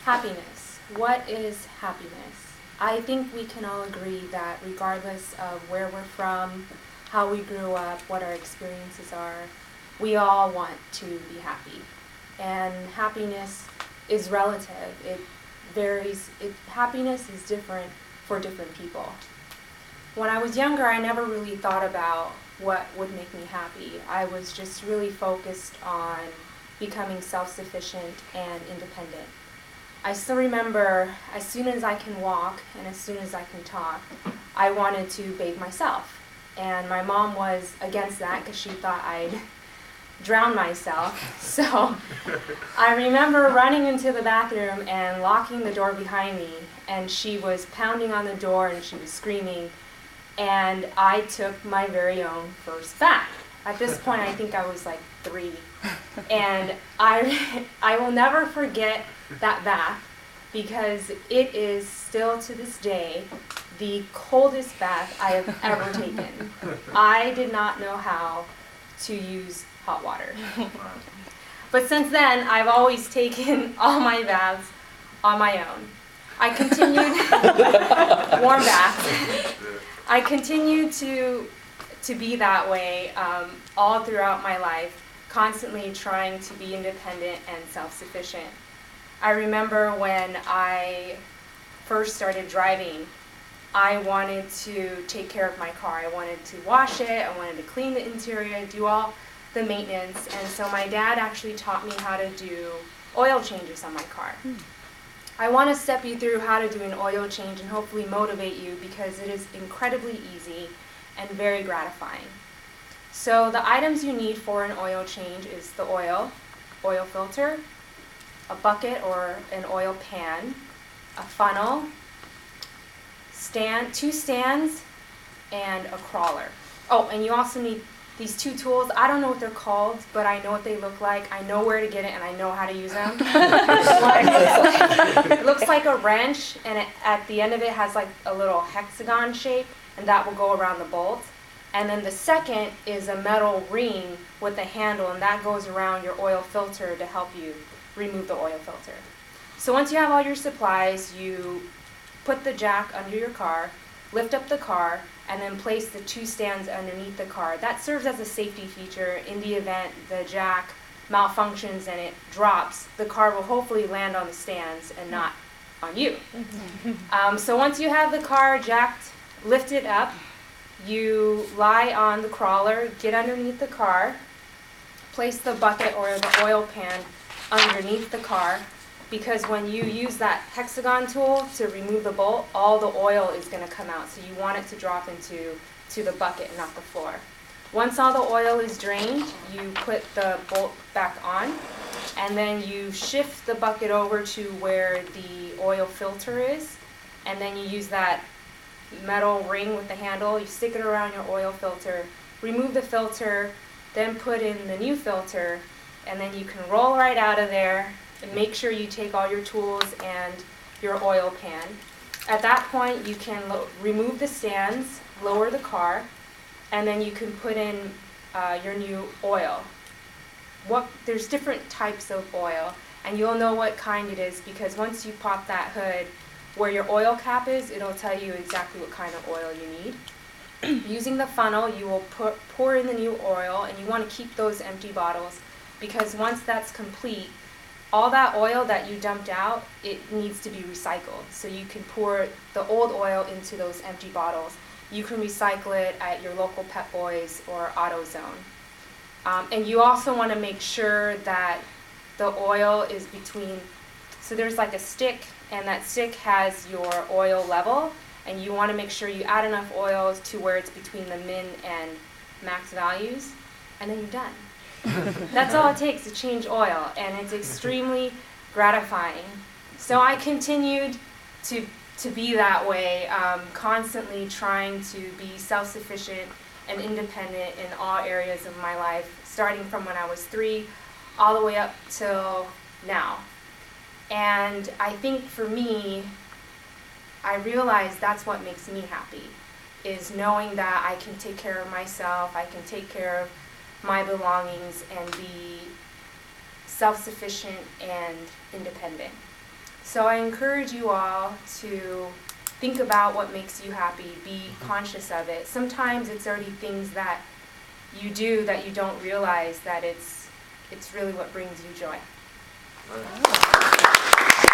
Happiness. What is happiness? I think we can all agree that regardless of where we're from, how we grew up, what our experiences are, we all want to be happy. And happiness is relative. It varies. Happiness is different for different people. When I was younger, I never really thought about what would make me happy. I was just really focused on becoming self-sufficient and independent. I still remember, as soon as I can walk and as soon as I can talk, I wanted to bathe myself. And my mom was against that because she thought I'd drown myself. So I remember running into the bathroom and locking the door behind me, and she was pounding on the door and she was screaming, and I took my very own first bath. At this point, I think I was like 3. And I will never forget that bath because it is still to this day the coldest bath I have ever taken. I did not know how to use hot water. But since then, I've always taken all my baths on my own. I continued warm baths. I continued to be that way all throughout my life, constantly trying to be independent and self-sufficient. I remember when I first started driving, I wanted to take care of my car. I wanted to wash it, I wanted to clean the interior, do all the maintenance, and so my dad actually taught me how to do oil changes on my car. I want to step you through how to do an oil change and hopefully motivate you because it is incredibly easy and very gratifying. So the items you need for an oil change is the oil filter, a bucket or an oil pan, a funnel, 2 stands, and a crawler. Oh, and you also need these 2 tools. I don't know what they're called, but I know what they look like. I know where to get it, and I know how to use them. It looks like a wrench, and at the end of it has like a little hexagon shape, and that will go around the bolt. And then the second is a metal ring with a handle, and that goes around your oil filter to help you remove the oil filter. So once you have all your supplies, you put the jack under your car, lift up the car, and then place the 2 stands underneath the car. That serves as a safety feature. In the event the jack malfunctions and it drops, the car will hopefully land on the stands and not on you. So once you have the car jacked, lifted up, you lie on the crawler, get underneath the car, place the bucket or the oil pan underneath the car, because when you use that hexagon tool to remove the bolt, all the oil is going to come out. So you want it to drop into the bucket and not the floor. Once all the oil is drained, you put the bolt back on, and then you shift the bucket over to where the oil filter is, and then you use that metal ring with the handle, you stick it around your oil filter, remove the filter, then put in the new filter, and then you can roll right out of there. And make sure you take all your tools and your oil pan. At that point, you can remove the stands, lower the car, and then you can put in your new oil. There's different types of oil, and you'll know what kind it is because once you pop that hood, where your oil cap is, it'll tell you exactly what kind of oil you need. Using the funnel, you will pour in the new oil, and you want to keep those empty bottles because once that's complete, all that oil that you dumped out, it needs to be recycled. So you can pour the old oil into those empty bottles. You can recycle it at your local Pep Boys or AutoZone. And you also want to make sure that the oil is between, so there's like a stick, and that stick has your oil level, and you want to make sure you add enough oil to where it's between the min and max values, and then you're done. That's all it takes to change oil, and it's extremely gratifying. So I continued to be that way, constantly trying to be self-sufficient and independent in all areas of my life, starting from when I was 3 all the way up till now. And I think for me, I realized that's what makes me happy, is knowing that I can take care of myself, I can take care of my belongings and be self-sufficient and independent. So I encourage you all to think about what makes you happy, be conscious of it. Sometimes it's already things that you do that you don't realize that it's really what brings you joy. All right.